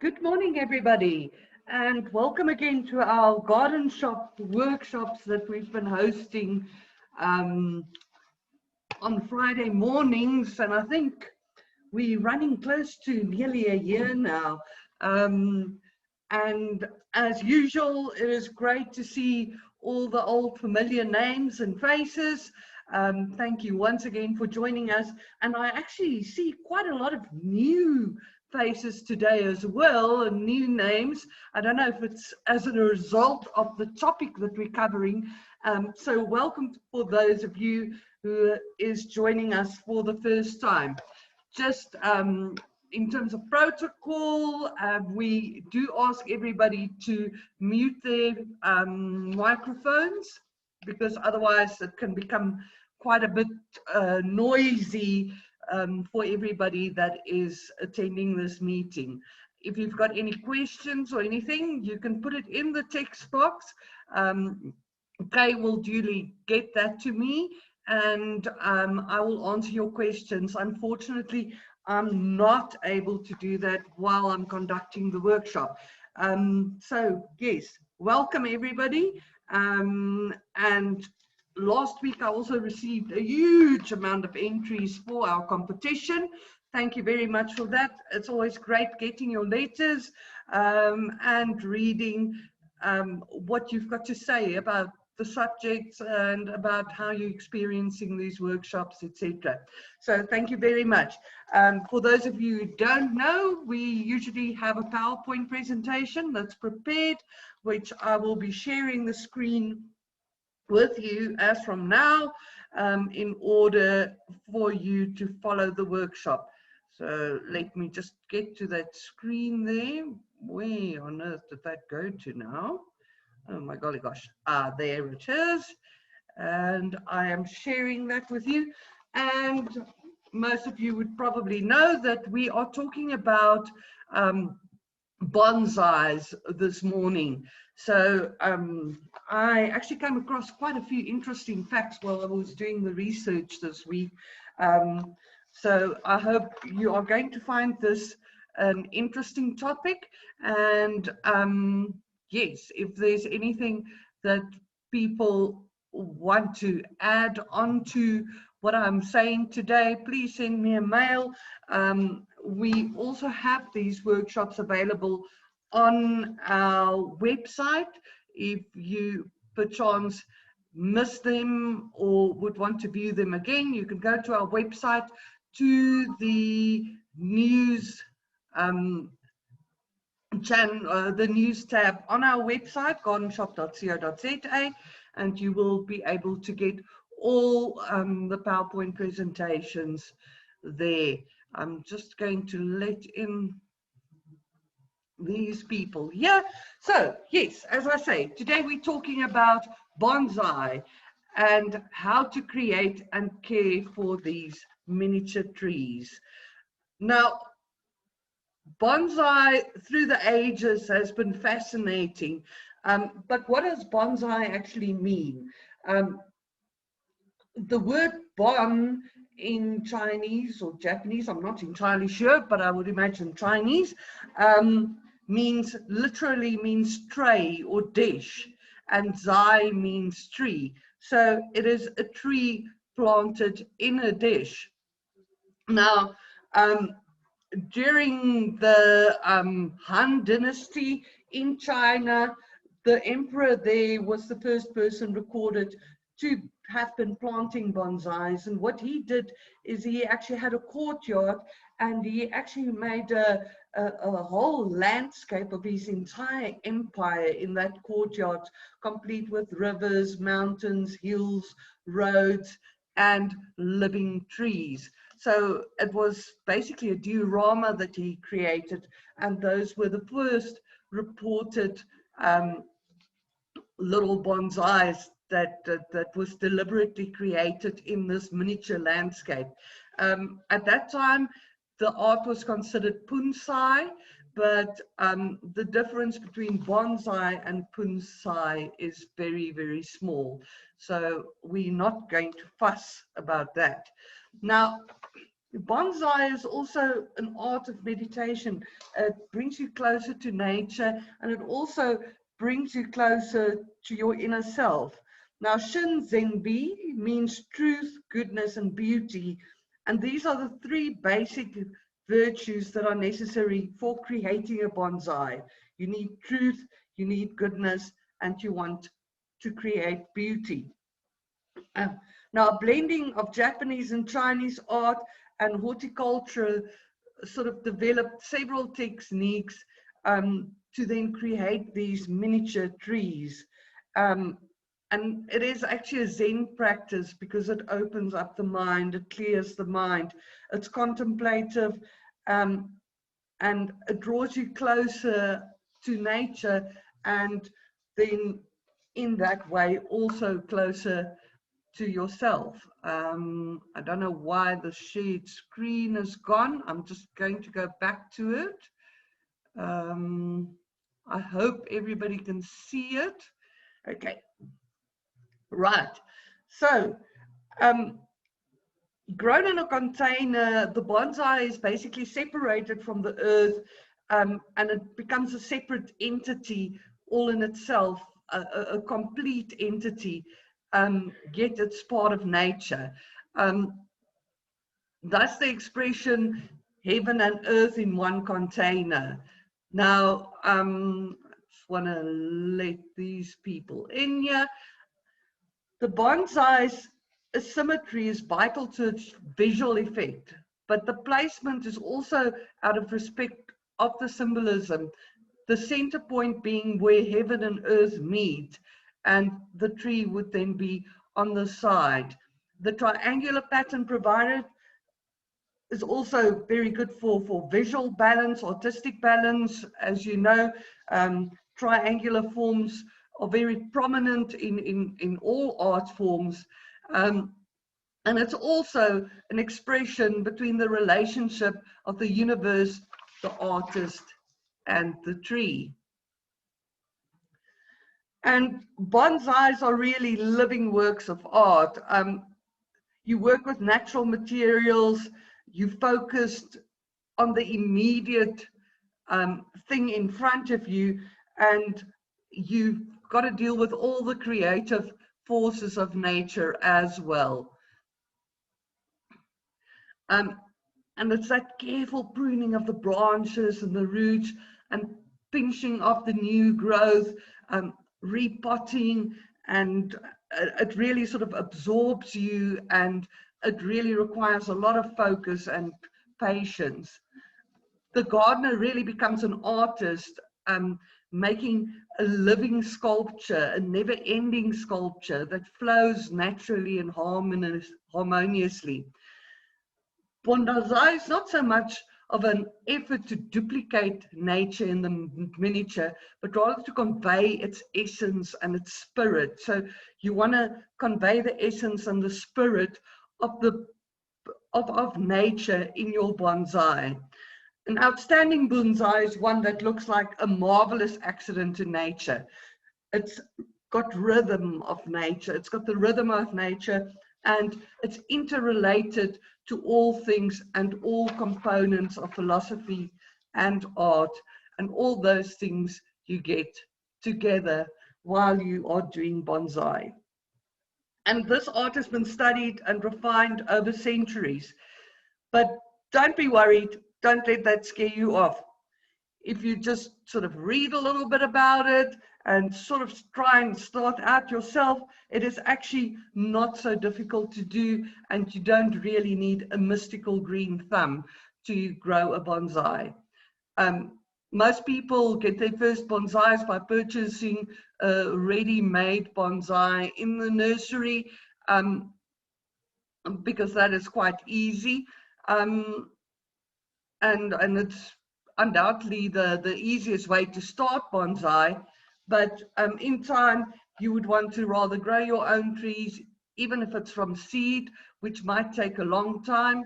Good morning, everybody, and welcome again to our garden shop workshops that we've been hosting on Friday mornings. And I think we're running close to nearly a year now. And as usual, it is great to see all the old familiar names and faces. Thank you once again for joining us. And I actually see quite a lot of new faces today as well, and new names. I don't know if it's as a result of the topic that we're covering. So welcome for those of you who is joining us for the first time. Just in terms of protocol, we do ask everybody to mute their microphones, because otherwise it can become quite a bit noisy for everybody that is attending this meeting. If you've got any questions or anything, you can put it in the text box. Kay will duly get that to me, and I will answer your questions. Unfortunately, I'm not able to do that while I'm conducting the workshop. So yes, welcome everybody. And last week I also received a huge amount of entries for our competition. Thank you very much for that. It's always great getting your letters and reading what you've got to say about the subjects and about how you're experiencing these workshops, etc. So thank you very much. For those of you who don't know, we usually have a PowerPoint presentation that's prepared, which I will be sharing the screen with you as from now in order for you to follow the workshop. So let me just get to that screen there. Where on earth did that go to now? Oh my golly gosh, there it is. And I am sharing that with you. And most of you would probably know that we are talking about bonsais this morning. So I actually came across quite a few interesting facts while I was doing the research this week. So I hope you are going to find this an interesting topic. And yes, if there's anything that people want to add on to what I'm saying today, please send me a mail. We also have these workshops available on our website. If you perchance miss them or would want to view them again, you can go to our website to the news the news tab on our website, gardenshop.co.za, and you will be able to get all the PowerPoint presentations there. I'm just going to let in these people here. So yes, as I say, today we're talking about bonsai and how to create and care for these miniature trees. Now, bonsai through the ages has been fascinating, but what does bonsai actually mean? The word bon in Chinese or Japanese, I'm not entirely sure, but I would imagine Chinese, literally means tray or dish, and zai means tree. So it is a tree planted in a dish. Now, during the Han Dynasty in China, the emperor there was the first person recorded to have been planting bonsais. And what he did is he actually had a courtyard, and he actually made a whole landscape of his entire empire in that courtyard, complete with rivers, mountains, hills, roads, and living trees. So it was basically a diorama that he created, and those were the first reported little bonsais that was deliberately created in this miniature landscape. At that time, the art was considered bonsai, but the difference between bonsai and bonsai is very, very small. So we're not going to fuss about that. Now, Bonsai is also an art of meditation. It brings you closer to nature, and it also brings you closer to your inner self. Now, Shin Zenbi means truth, goodness, and beauty. And these are the three basic virtues that are necessary for creating a bonsai. You need truth, you need goodness, and you want to create beauty. Uh, Now, a blending of Japanese and Chinese art and horticulture sort of developed several techniques to then create these miniature trees. Um, and it is actually a Zen practice because it opens up the mind, it clears the mind, it's contemplative, um, and it draws you closer to nature, and then in that way also closer to yourself. I don't know why the shared screen is gone. I'm just going to go back to it. I hope everybody can see it. Okay, right. So, grown in a container, the bonsai is basically separated from the earth, and it becomes a separate entity all in itself, a complete entity, yet it's part of nature. That's the expression heaven and earth in one container. Now, I just want to let these people in here. The bonsai's symmetry is vital to its visual effect, but the placement is also out of respect of the symbolism, the center point being where heaven and earth meet, and the tree would then be on the side. The triangular pattern provided is also very good for visual balance, artistic balance. As you know, triangular forms are very prominent in all art forms. And it's also an expression between the relationship of the universe, the artist, and the tree. And bonsais are really living works of art. You work with natural materials, you focused on the immediate thing in front of you, and you've got to deal with all the creative forces of nature as well. And it's that careful pruning of the branches and the roots and pinching off the new growth, repotting, and it really sort of absorbs you, and it really requires a lot of focus and patience. The gardener really becomes an artist, making a living sculpture, a never-ending sculpture that flows naturally and harmoniously. Bonsai is not so much of an effort to duplicate nature in the miniature, but rather to convey its essence and its spirit. So you want to convey the essence and the spirit of nature in your bonsai. An outstanding bonsai is one that looks like a marvelous accident in nature. It's got rhythm of nature. It's got the rhythm of nature, and it's interrelated to all things and all components of philosophy and art, and all those things you get together while you are doing bonsai. And this art has been studied and refined over centuries. But don't be worried, don't let that scare you off. If you just sort of read a little bit about it and sort of try and start out yourself, it is actually not so difficult to do, and you don't really need a mystical green thumb to grow a bonsai. Most people get their first bonsais by purchasing a ready-made bonsai in the nursery, because that is quite easy. And it's undoubtedly the easiest way to start bonsai, but in time you would want to rather grow your own trees, even if it's from seed, which might take a long time,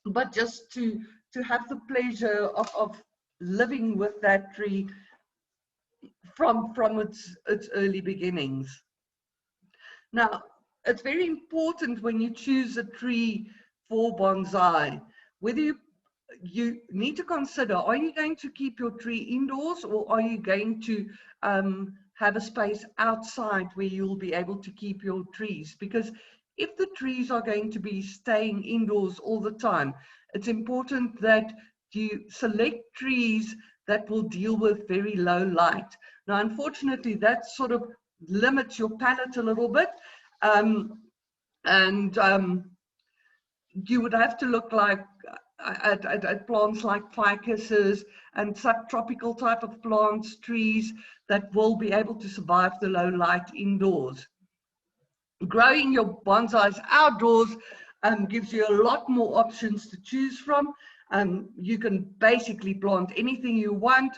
but just to have the pleasure of living with that tree from its early beginnings. Now, it's very important when you choose a tree for bonsai whether you need to consider, are you going to keep your tree indoors, or are you going to have a space outside where you'll be able to keep your trees? Because if the trees are going to be staying indoors all the time, it's important that you select trees that will deal with very low light. Now, unfortunately, that sort of limits your palette a little bit. You would have to look like at plants like ficuses and subtropical type of plants, trees that will be able to survive the low light indoors. Growing your bonsais outdoors gives you a lot more options to choose from. You can basically plant anything you want,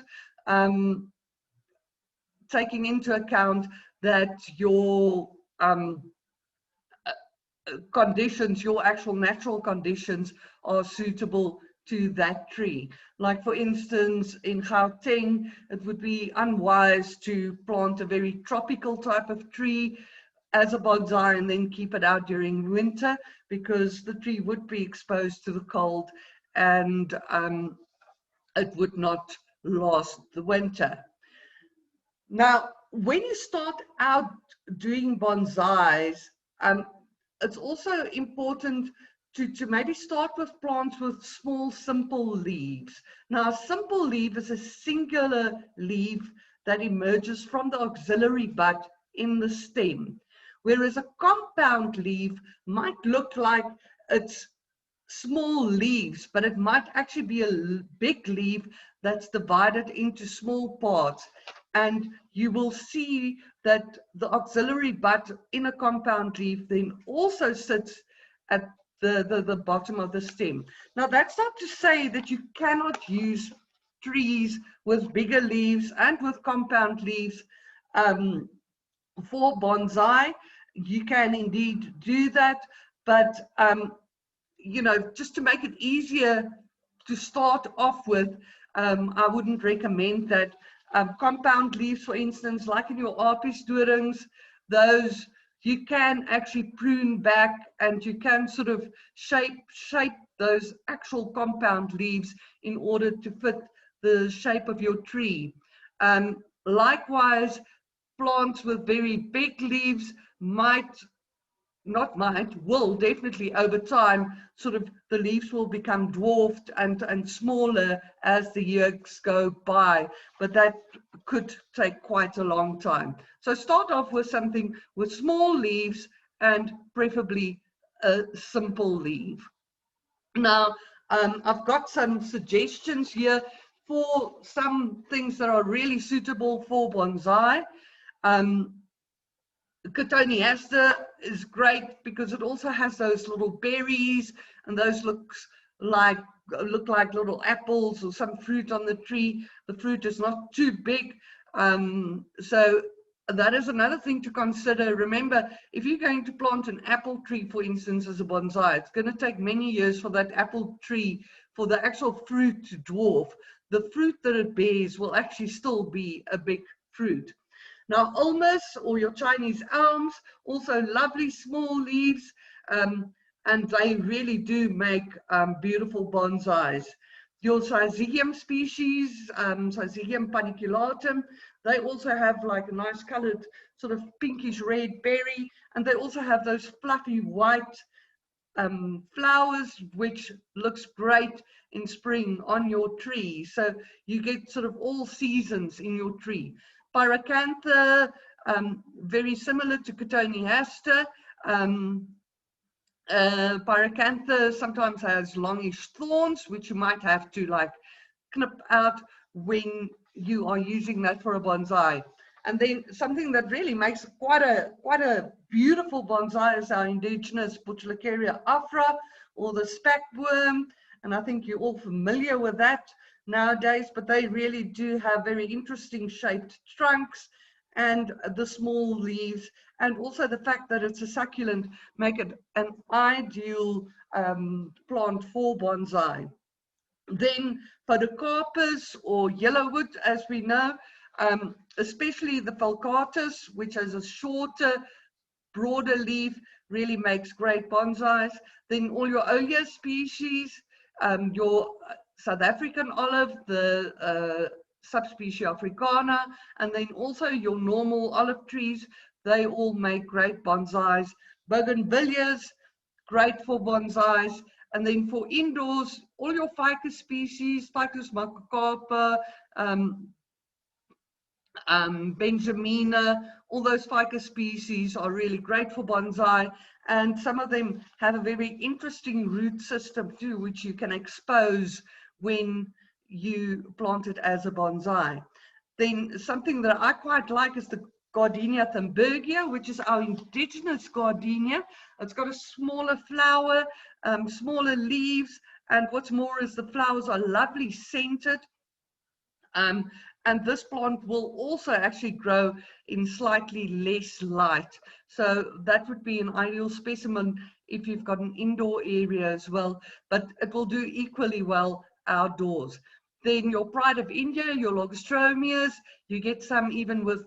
taking into account that your conditions, your actual natural conditions, are suitable to that tree. Like for instance, in Gauteng, it would be unwise to plant a very tropical type of tree as a bonsai and then keep it out during winter, because the tree would be exposed to the cold and it would not last the winter. Now, when you start out doing bonsais, it's also important to maybe start with plants with small, simple leaves. Now, a simple leaf is a singular leaf that emerges from the auxiliary bud in the stem, whereas a compound leaf might look like it's small leaves, but it might actually be a big leaf that's divided into small parts. And you will see that the auxiliary bud in a compound leaf then also sits at the bottom of the stem. Now, that's not to say that you cannot use trees with bigger leaves and with compound leaves for bonsai. You can indeed do that, but you know, just to make it easier to start off with, I wouldn't recommend that. Compound leaves, for instance, like in your apiesdorings, those you can actually prune back and you can sort of shape those actual compound leaves in order to fit the shape of your tree. Likewise, plants with very big leaves will definitely over time, sort of the leaves will become dwarfed and smaller as the years go by, but that could take quite a long time. So start off with something with small leaves and preferably a simple leaf. Now, I've got some suggestions here for some things that are really suitable for bonsai. Cotoneaster is great because it also has those little berries, and those look like little apples or some fruit on the tree. The fruit is not too big, so that is another thing to consider. Remember, if you're going to plant an apple tree, for instance, as a bonsai, it's going to take many years for that apple tree, for the actual fruit to dwarf. The fruit that it bears will actually still be a big fruit. Now, ulmus or your Chinese elms, also lovely small leaves, and they really do make beautiful bonsais. Your Syzygium species, Syzygium paniculatum, they also have like a nice colored sort of pinkish red berry, and they also have those fluffy white flowers, which looks great in spring on your tree. So you get sort of all seasons in your tree. Pyracantha, very similar to Cotoneaster. Pyracantha sometimes has longish thorns, which you might have to like knip out when you are using that for a bonsai. And then something that really makes quite a beautiful bonsai is our indigenous Butylacaria afra, or the spackworm. And I think you're all familiar with that nowadays, but they really do have very interesting shaped trunks, and the small leaves, and also the fact that it's a succulent make it an ideal plant for bonsai. Then Podocarpus, or yellowwood, as we know, especially the falcatus, which has a shorter, broader leaf, really makes great bonsais. Then all your Olea species, your South African olive, the subspecies Africana, and then also your normal olive trees. They all make great bonsais. Bougainvilleas, great for bonsais. And then for indoors, all your ficus species, Ficus macacarpa, Benjamina, all those ficus species are really great for bonsai, and some of them have a very interesting root system too, which you can expose when you plant it as a bonsai. Then something that I quite like is the Gardenia thunbergia, which is our indigenous gardenia. It's got a smaller flower, smaller leaves, and what's more is the flowers are lovely scented. And this plant will also actually grow in slightly less light. So that would be an ideal specimen if you've got an indoor area as well, but it will do equally well outdoors. Then your Pride of India, your Logastromias, you get some even with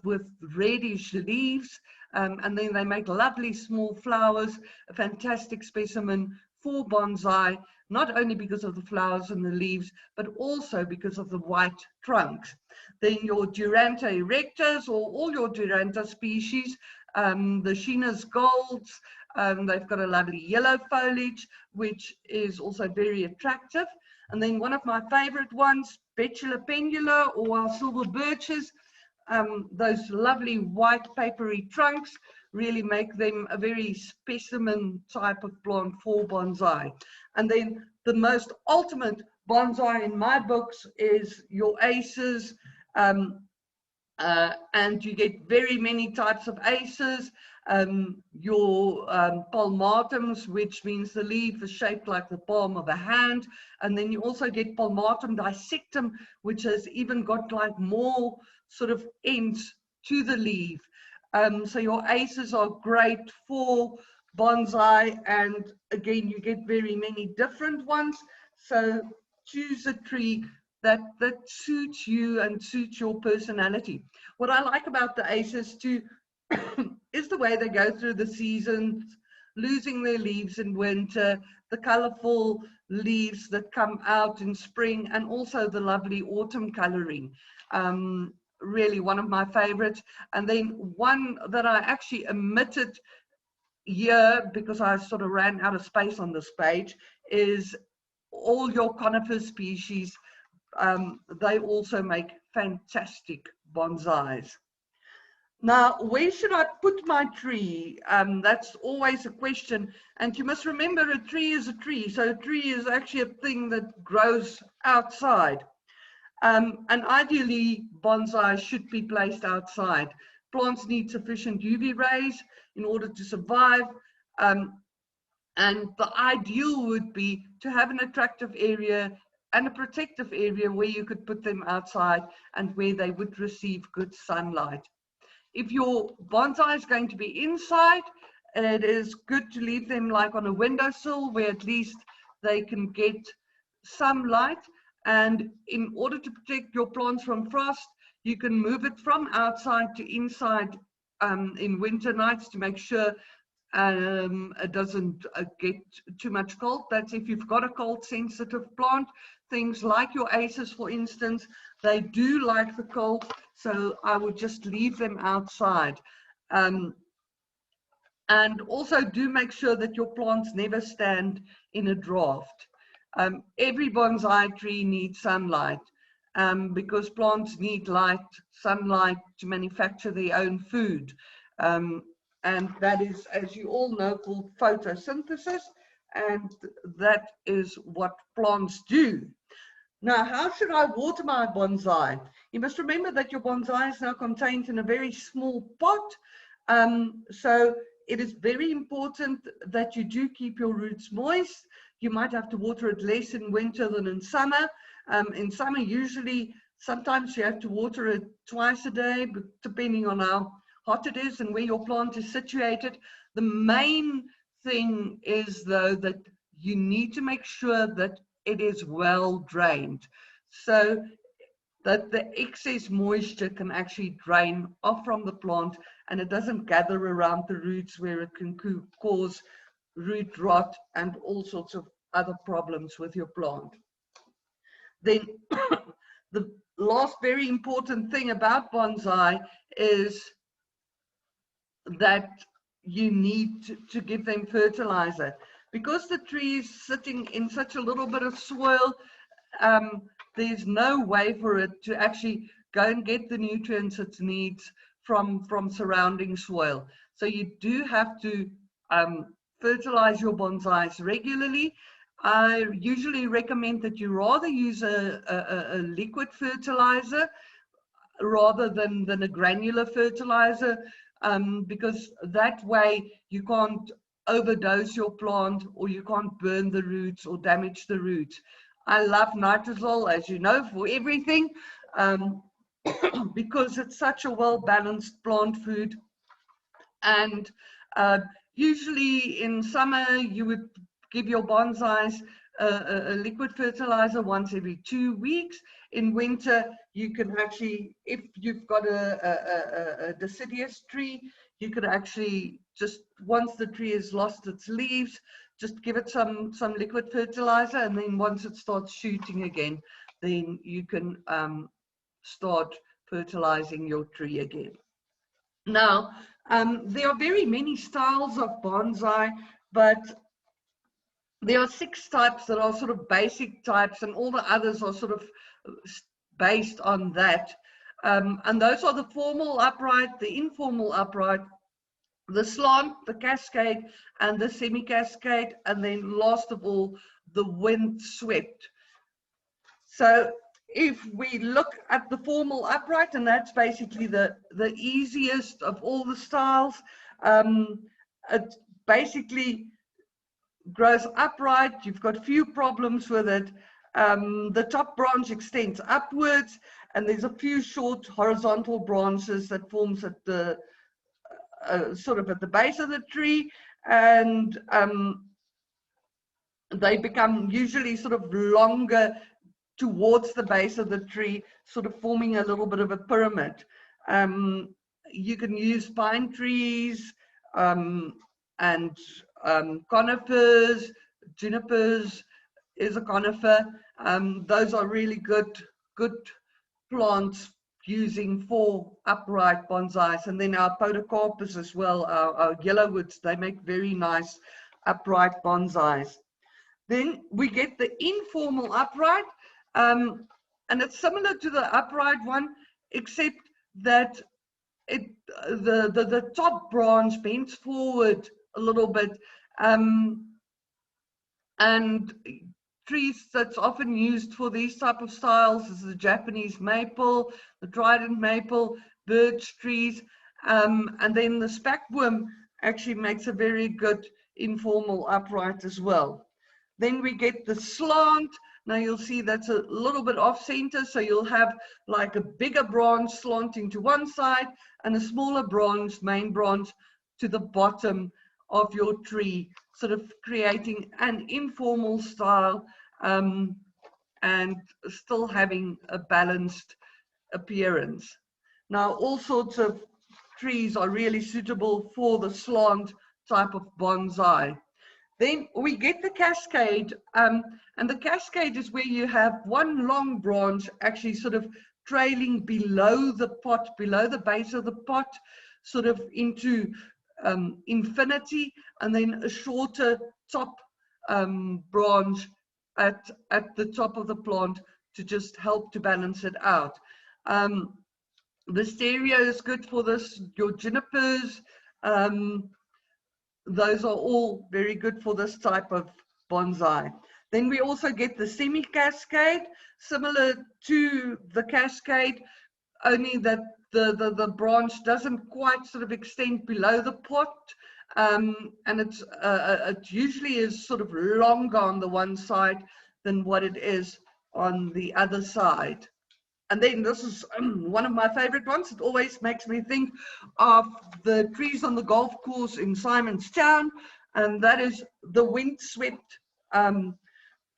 reddish leaves, and then they make lovely small flowers, a fantastic specimen for bonsai, not only because of the flowers and the leaves, but also because of the white trunks. Then your Duranta erectus, or all your Duranta species, the Sheena's golds, they've got a lovely yellow foliage, which is also very attractive. And then one of my favorite ones, Betula pendula, or our silver birches, those lovely white papery trunks really make them a very specimen type of plant for bonsai. And then the most ultimate bonsai in my books is your aces, and you get very many types of aces. Your palmatums, which means the leaf is shaped like the palm of a hand, and then you also get palmatum dissectum, which has even got like more sort of ends to the leaf. So your aces are great for bonsai, and again you get very many different ones, so choose a tree that suits you and suits your personality. What I like about the aces too is the way they go through the seasons, losing their leaves in winter, the colorful leaves that come out in spring, and also the lovely autumn coloring. Really one of my favorites. And then one that I actually omitted here because I sort of ran out of space on this page is all your conifer species. They also make fantastic bonsais. Now, where should I put my tree? That's always a question. And you must remember, a tree is a tree. So a tree is actually a thing that grows outside. And ideally, bonsai should be placed outside. Plants need sufficient UV rays in order to survive. And the ideal would be to have an attractive area and a protective area where you could put them outside and where they would receive good sunlight. If your bonsai is going to be inside, it is good to leave them like on a windowsill where at least they can get some light. And in order to protect your plants from frost, you can move it from outside to inside in winter nights to make sure it doesn't get too much cold. That's if you've got a cold sensitive plant. Things like your aces, for instance, they do like the cold, so I would just leave them outside. And also do make sure that your plants never stand in a draft. Every bonsai tree needs sunlight, because plants need light, sunlight to manufacture their own food. And that is, as you all know, called photosynthesis, and that is what plants do. Now, how should I water my bonsai? You must remember that your bonsai is now contained in a very small pot, so it is very important that you do keep your roots moist. You might have to water it less in winter than in summer. In summer, usually, sometimes you have to water it twice a day, but depending on how hot it is and where your plant is situated. The main thing is, though, that you need to make sure that it is well drained, so that the excess moisture can actually drain off from the plant and it doesn't gather around the roots where it can cause root rot and all sorts of other problems with your plant. Then the last very important thing about bonsai is that you need to give them fertilizer. Because the tree is sitting in such a little bit of soil, there's no way for it to actually go and get the nutrients it needs from surrounding soil. So you do have to fertilize your bonsais regularly. I usually recommend that you rather use a liquid fertilizer rather than a granular fertilizer, because that way you can't overdose your plant, or you can't burn the roots or damage the roots. I love nitrazole, as you know, for everything, because it's such a well-balanced plant food. And usually in summer you would give your bonsais a liquid fertilizer once every 2 weeks. In winter, you can actually, if you've got a deciduous tree, you could actually just, once the tree has lost its leaves, just give it some liquid fertilizer, and then once it starts shooting again, then you can start fertilizing your tree again. Now, there are very many styles of bonsai, but there are 6 types that are sort of basic types, and all the others are sort of based on that. And those are the formal upright, the informal upright, the slant, the cascade, and the semi-cascade, and then last of all, the wind-swept. So if we look at the formal upright, and that's basically the easiest of all the styles, it basically grows upright. You've got few problems with it. The top branch extends upwards, and there's a few short horizontal branches that forms at the sort of at the base of the tree, and they become usually sort of longer towards the base of the tree, sort of forming a little bit of a pyramid. You can use pine trees and conifers. Junipers is a conifer. Those are really good plants using for upright bonsais. And then our podocarpus as well, our yellowwoods, they make very nice upright bonsais. Then we get the informal upright, and it's similar to the upright one, except that the top branch bends forward a little bit, and trees that's often used for these type of styles is the Japanese maple, the trident maple, birch trees, and then the spackworm actually makes a very good informal upright as well. Then we get the slant. Now you'll see that's a little bit off center, so you'll have like a bigger branch slanting to one side and a smaller branch, main branch, to the bottom of your tree, sort of creating an informal style and still having a balanced appearance. Now all sorts of trees are really suitable for the slant type of bonsai. Then we get the cascade, and the cascade is where you have one long branch actually sort of trailing below the pot, below the base of the pot, sort of into infinity, and then a shorter top branch at the top of the plant to just help to balance it out. The stereo is good for this, your junipers. Those are all very good for this type of bonsai. Then we also get the semi-cascade, similar to the cascade, only that the branch doesn't quite sort of extend below the pot, and it usually is sort of longer on the one side than what it is on the other side. And then this is one of my favorite ones. It always makes me think of the trees on the golf course in Simonstown, and that is the windswept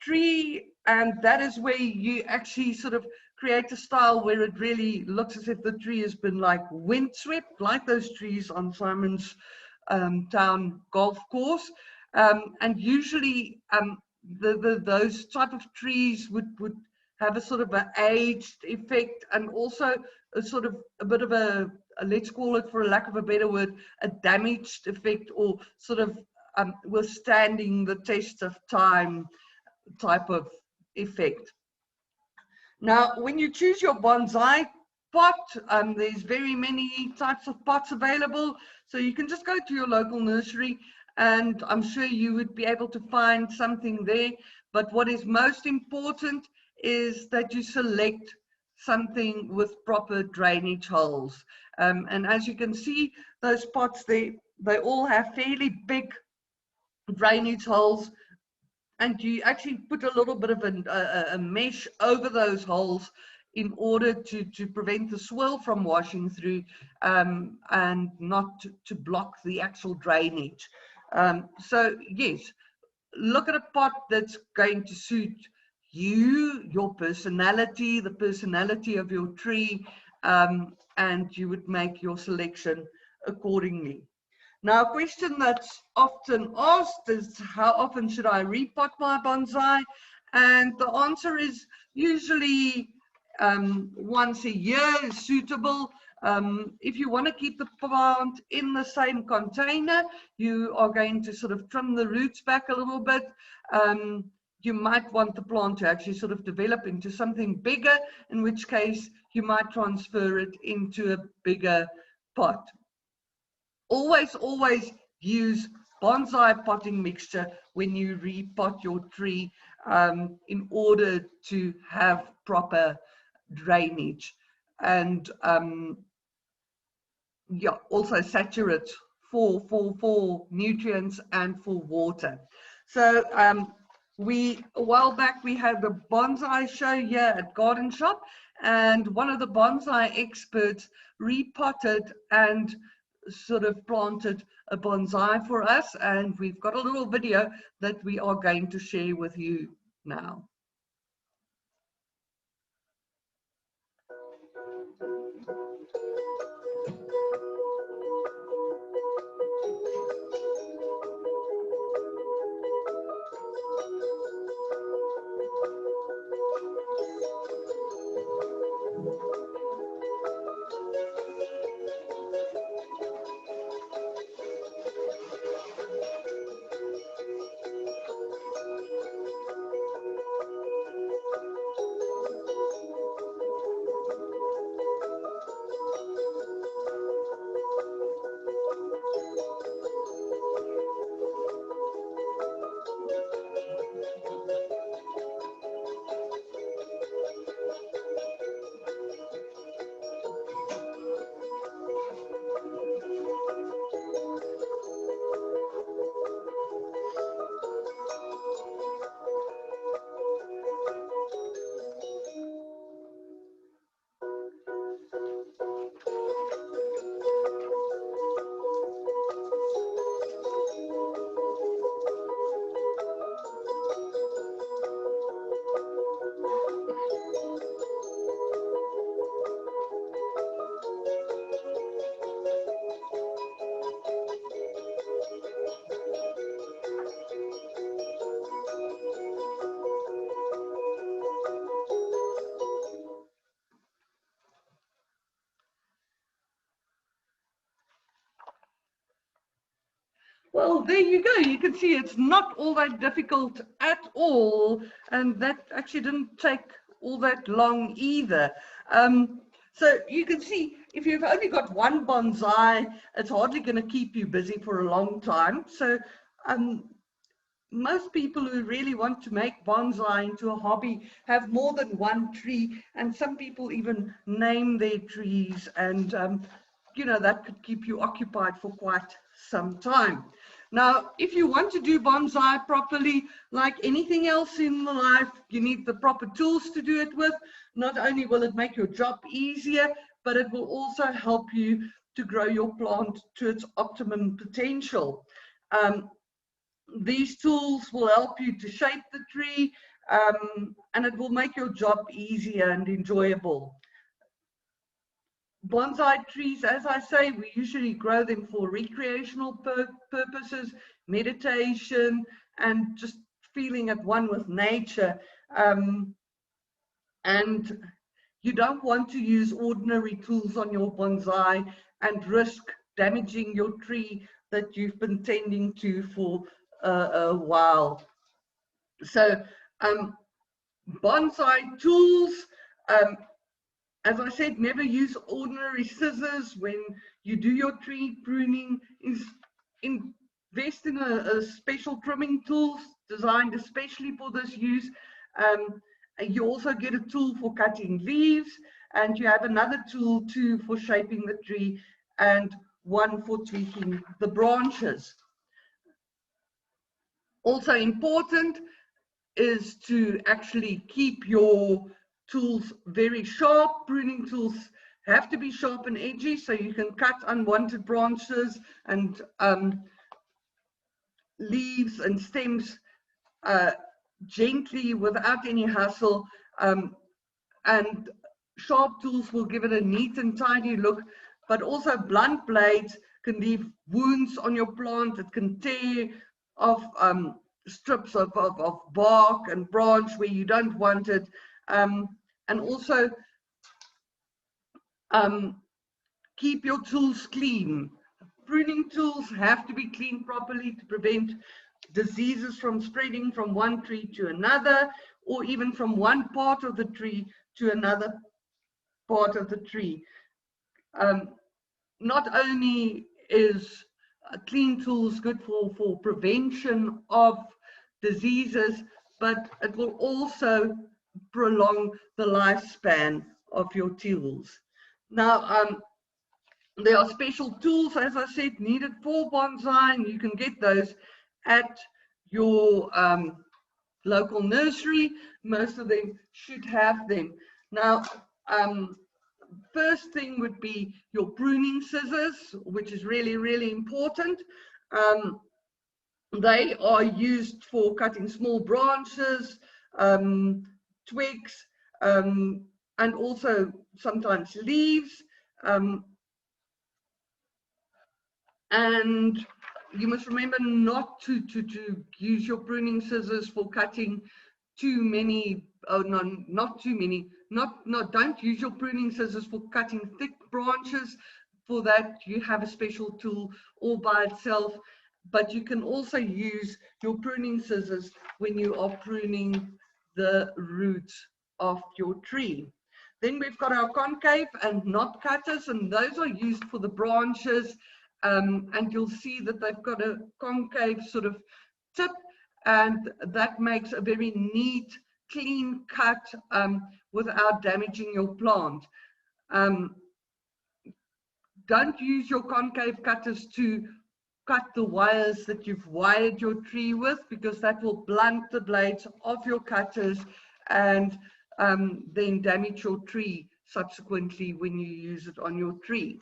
tree. And that is where you actually sort of create a style where it really looks as if the tree has been like windswept, like those trees on Simonstown golf course. And usually those type of trees would have a sort of an aged effect, and also a sort of a bit of a let's call it, for a lack of a better word, a damaged effect, or sort of withstanding the test of time type of effect. Now, when you choose your bonsai pot, there's very many types of pots available. So you can just go to your local nursery, and I'm sure you would be able to find something there. But what is most important is that you select something with proper drainage holes. And as you can see, those pots, they all have fairly big drainage holes, and you actually put a little bit of a mesh over those holes in order to prevent the swell from washing through, and not to block the actual drainage. So yes, look at a pot that's going to suit you, your personality, the personality of your tree, and you would make your selection accordingly. Now, a question that's often asked is, how often should I repot my bonsai? And the answer is usually once a year is suitable. If you want to keep the plant in the same container, you are going to sort of trim the roots back a little bit. You might want the plant to actually sort of develop into something bigger, in which case you might transfer it into a bigger pot. Always use bonsai potting mixture when you repot your tree, in order to have proper drainage, and yeah, also saturate for nutrients and for water. So a while back we had the bonsai show here at GardenShop, and one of the bonsai experts repotted and sort of planted a bonsai for us, and we've got a little video that we are going to share with you now. Well, there you go. You can see it's not all that difficult at all, and that actually didn't take all that long either. So you can see, if you've only got one bonsai, it's hardly going to keep you busy for a long time. So most people who really want to make bonsai into a hobby have more than one tree, and some people even name their trees, and you know, that could keep you occupied for quite some time. Now, if you want to do bonsai properly, like anything else in life, you need the proper tools to do it with. Not only will it make your job easier, but it will also help you to grow your plant to its optimum potential. These tools will help you to shape the tree, and it will make your job easier and enjoyable. Bonsai trees, as I say, we usually grow them for recreational purposes, meditation, and just feeling at one with nature. And you don't want to use ordinary tools on your bonsai and risk damaging your tree that you've been tending to for a while. So bonsai tools, as I said, never use ordinary scissors when you do your tree pruning. Invest in a special trimming tools designed especially for this use. You also get a tool for cutting leaves, and you have another tool too for shaping the tree, and one for tweaking the branches. Also important is to actually keep your tools very sharp. Pruning tools have to be sharp and edgy so you can cut unwanted branches and leaves and stems gently without any hassle, and sharp tools will give it a neat and tidy look, but also blunt blades can leave wounds on your plant. It can tear off strips of bark and branch where you don't want it, and also keep your tools clean. Pruning tools have to be cleaned properly to prevent diseases from spreading from one tree to another, or even from one part of the tree to another part of the tree. Not only is clean tools good for prevention of diseases, but it will also prolong the lifespan of your tools. Now, there are special tools, as I said, needed for bonsai, and you can get those at your local nursery. Most of them should have them. Now, first thing would be your pruning scissors, which is really, really important. They are used for cutting small branches, twigs, and also sometimes leaves. And you must remember not to use your pruning scissors for cutting too many, not too many, don't use your pruning scissors for cutting thick branches. For that, you have a special tool all by itself, but you can also use your pruning scissors when you are pruning the roots of your tree. Then we've got our concave and knot cutters, and those are used for the branches. And you'll see that they've got a concave sort of tip, and that makes a very neat, clean cut without damaging your plant. Don't use your concave cutters to cut the wires that you've wired your tree with, because that will blunt the blades of your cutters and then damage your tree subsequently when you use it on your tree.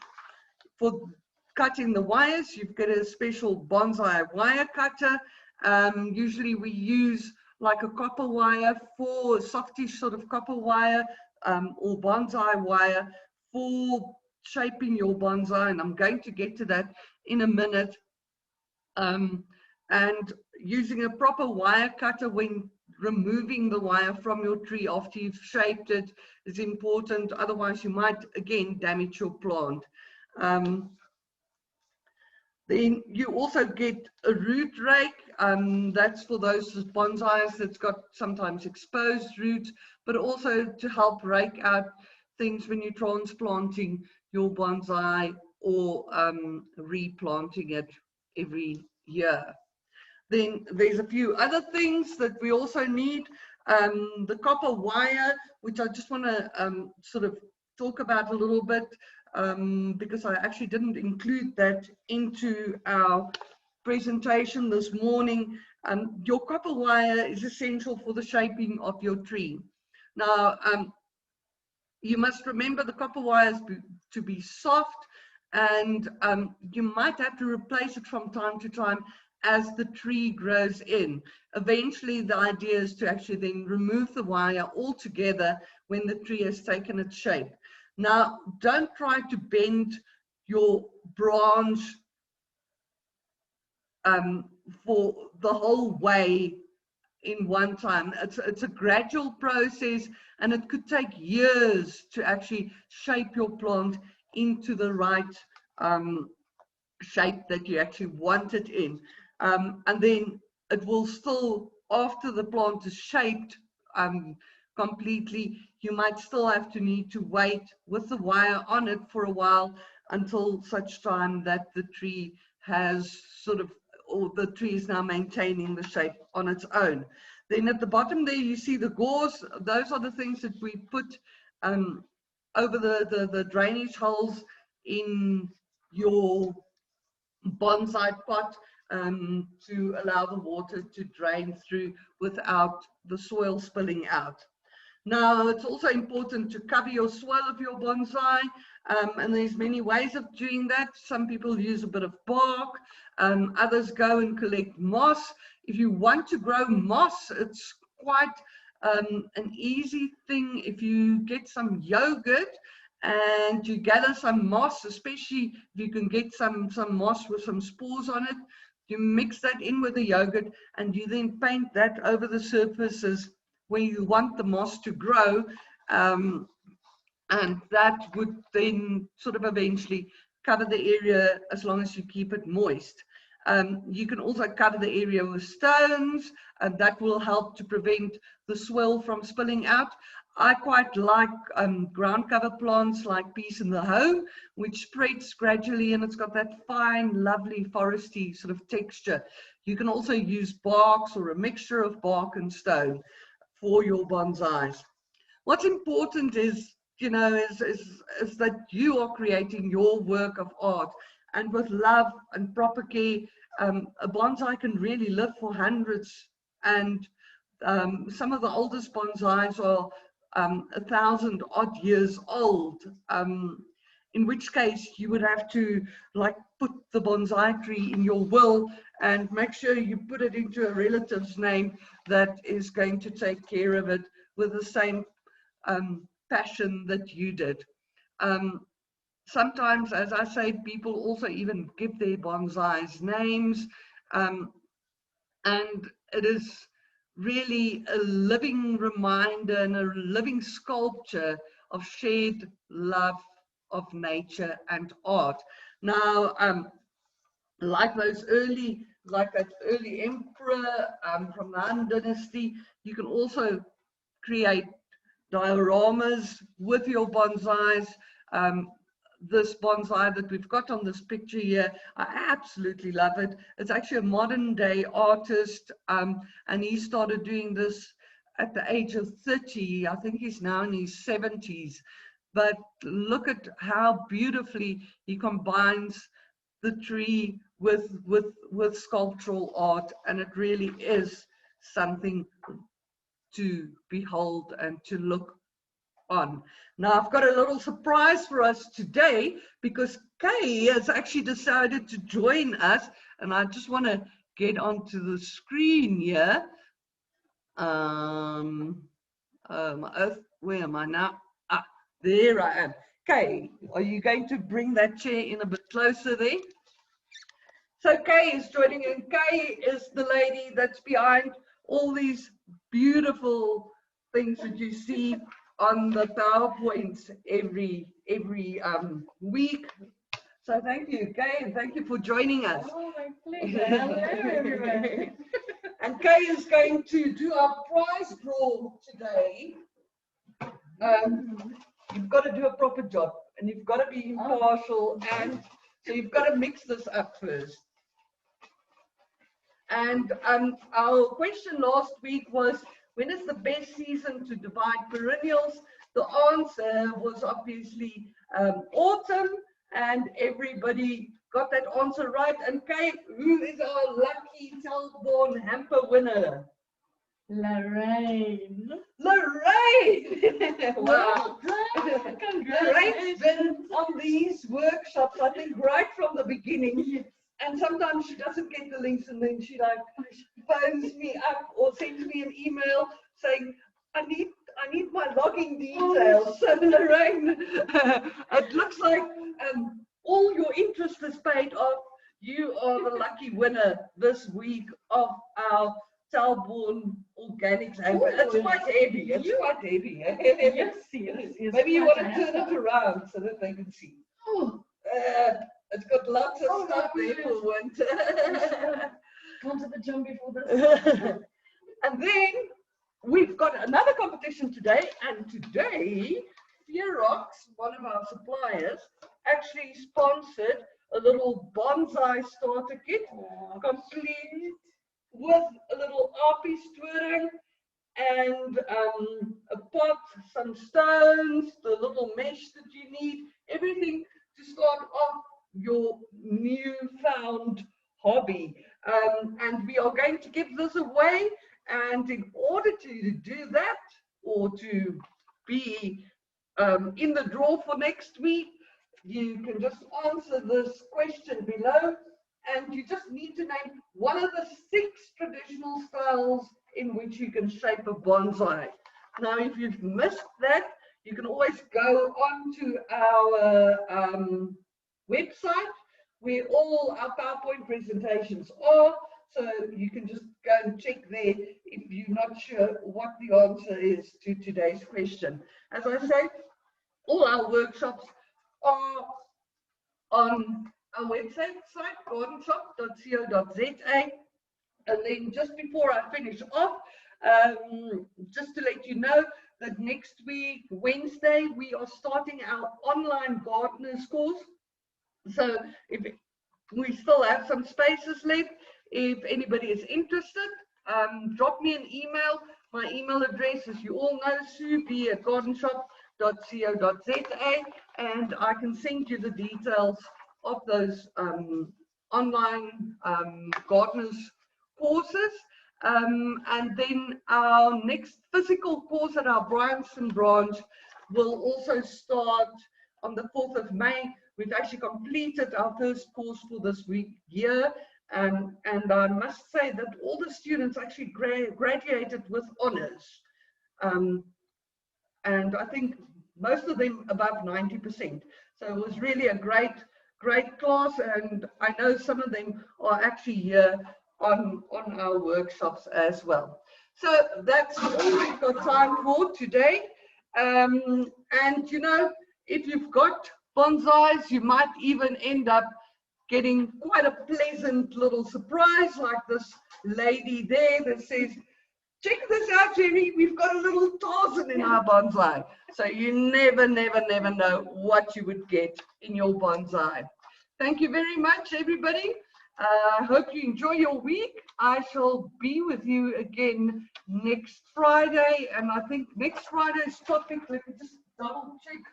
For cutting the wires, you've got a special bonsai wire cutter. Usually we use like a copper wire, for softish sort of copper wire, or bonsai wire for shaping your bonsai, and I'm going to get to that in a minute. And using a proper wire cutter when removing the wire from your tree after you've shaped it is important, otherwise you might again damage your plant. Then you also get a root rake. That's for those bonsais that's got sometimes exposed roots, but also to help rake out things when you're transplanting your bonsai or replanting it every year. Then there's a few other things that we also need. The copper wire, which I just want to sort of talk about a little bit, because I actually didn't include that into our presentation this morning. Your copper wire is essential for the shaping of your tree. Now, you must remember the copper wires to be soft, and you might have to replace it from time to time as the tree grows in. Eventually, the idea is to actually then remove the wire altogether when the tree has taken its shape. Now, don't try to bend your branch for the whole way in one time. It's a gradual process, and it could take years to actually shape your plant into the right shape that you actually want it in. And then it will still, after the plant is shaped completely, you might still have to need to wait with the wire on it for a while until such time that the tree has sort of, or the tree is now maintaining the shape on its own. Then at the bottom there you see the gauze. Those are the things that we put over the drainage holes in your bonsai pot to allow the water to drain through without the soil spilling out. Now, it's also important to cover your soil of your bonsai, and there's many ways of doing that. Some people use a bit of bark, others go and collect moss. If you want to grow moss, it's quite an easy thing. If you get some yogurt and you gather some moss, especially if you can get some moss with some spores on it, you mix that in with the yogurt and you then paint that over the surfaces where you want the moss to grow, and that would then sort of eventually cover the area as long as you keep it moist. You can also cover the area with stones, and that will help to prevent the swell from spilling out. I quite like ground cover plants like peas in the hoe, which spreads gradually, and it's got that fine, lovely foresty sort of texture. You can also use barks or a mixture of bark and stone for your bonsais. What's important is, you know, is that you are creating your work of art, and with love and proper care, a bonsai can really live for hundreds, and some of the oldest bonsais are 1,000 odd years old, in which case you would have to like put the bonsai tree in your will and make sure you put it into a relative's name that is going to take care of it with the same passion that you did. Sometimes, as I say, people also even give their bonsais names, and it is really a living reminder and a living sculpture of shared love of nature and art. Now, like that early emperor from the Han Dynasty, you can also create dioramas with your bonsais. This bonsai that we've got on this picture here, I absolutely love it. It's actually a modern day artist, and he started doing this at the age of 30. I think he's now in his 70s. But look at how beautifully he combines the tree with sculptural art, and it really is something to behold and to look on. Now, I've got a little surprise for us today, because Kay has actually decided to join us, and I just want to get onto the screen here. Where am I now? Ah, there I am. Kay, are you going to bring that chair in a bit closer there? So Kay is joining, and Kay is the lady that's behind all these beautiful things that you see on the PowerPoints every week. So thank you, Kay, and thank you for joining us. Oh, my pleasure. Hello, everyone. And Kay is going to do our prize draw today. You've got to do a proper job, and you've got to be impartial, and so you've got to mix this up first. And our question last week was, when is the best season to divide perennials? The answer was obviously autumn, and everybody got that answer right. And Kate, who is our lucky Telborn hamper winner? Lorraine. Lorraine! Wow. Congratulations. Lorraine's been on these workshops, I think, right from the beginning. Yes. And sometimes she doesn't get the links, and then she like phones me up or sends me an email saying, I need my login details. So Lorraine, it looks like all your interest is paid off. You are the lucky winner this week of our cell-borne organics. But it's Ooh, quite heavy. It's you- quite heavy. Yes, yes. Maybe you want to quite turn it handsome. around so that they can see. Oh, It's got lots of Oh, stuff my there for goodness. winter. gone to the gym before this. And then we've got another competition today, and today Fearox, one of our suppliers, actually sponsored a little bonsai starter kit, complete with a little RP stwering and a pot, some stones, the little mesh that you need, everything to start off your newfound hobby. And we are going to give this away. And in order to do that, or to be in the draw for next week, you can just answer this question below, and you just need to name one of the 6 traditional styles in which you can shape a bonsai. Now, if you've missed that, you can always go onto our website where all our PowerPoint presentations are. So you can just go and check there if you're not sure what the answer is to today's question. As I say, all our workshops are on our website, GardenShop.co.za. And then just before I finish off, just to let you know that next week, Wednesday, we are starting our online gardeners course. So if we still have some spaces left, if anybody is interested, drop me an email. My email address, as you all know, subi@gardenshop.co.za, and I can send you the details of those online gardeners courses. And then our next physical course at our Bryanston branch will also start on the 4th of May. We've actually completed our first course for this year, and I must say that all the students actually graduated with honors, and I think most of them above 90%. So it was really a great class, and I know some of them are actually here on our workshops as well. So that's all we've got time for today. And you know, if you've got bonsais, you might even end up getting quite a pleasant little surprise, like this lady there that says, check this out, Jerry, we've got a little Tarzan in our bonsai. So you never know what you would get in your bonsai. Thank you very much, everybody. I hope you enjoy your week. I shall be with you again next Friday, and I think next Friday's topic, let me just double check,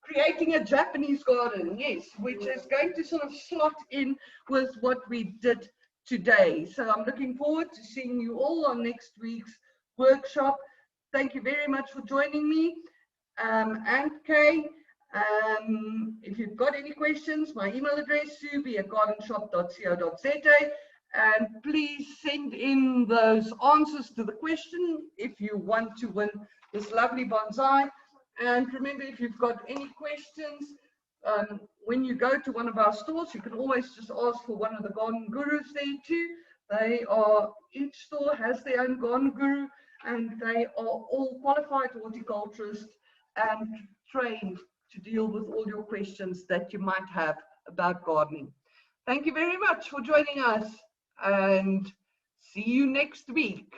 creating a Japanese garden, yes, which is going to sort of slot in with what we did today. So I'm looking forward to seeing you all on next week's workshop. Thank you very much for joining me, and Kay. If you've got any questions, my email address, subi@gardenshop.co.za, and please send in those answers to the question if you want to win this lovely bonsai. And remember, if you've got any questions, when you go to one of our stores, you can always just ask for one of the garden gurus there too. Each store has their own garden guru, and they are all qualified horticulturists and trained to deal with all your questions that you might have about gardening. Thank you very much for joining us, and see you next week.